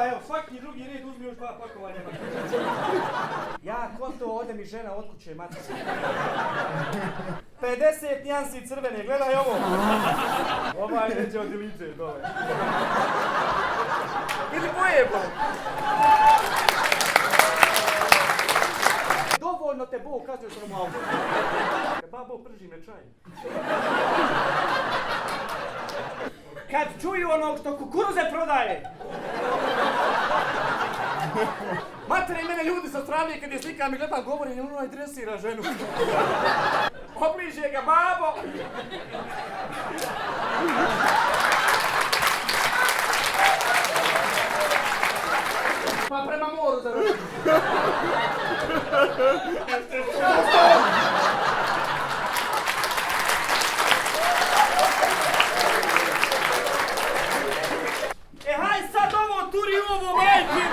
Gledaj, evo, svaki drugi red uzmi još 2 pakovanja. Ja konto, ode mi žena od kuće, matica. 50 nijansi crvene, gledaj ovo. Ovaj neće od Ilice, dole. Ili boje, bo. Dovoljno te Bog kaznio što nam auto. Babo, prži me čaj. Kad čuju onog što kukuruze prodaje. Matere, mene ljudi sa strane kad je slika mi gleda govori, ono dresira ženu. Obliže ga, babo! Pa prema moru da rodim. E, haj sad ovo, turi ovo, majke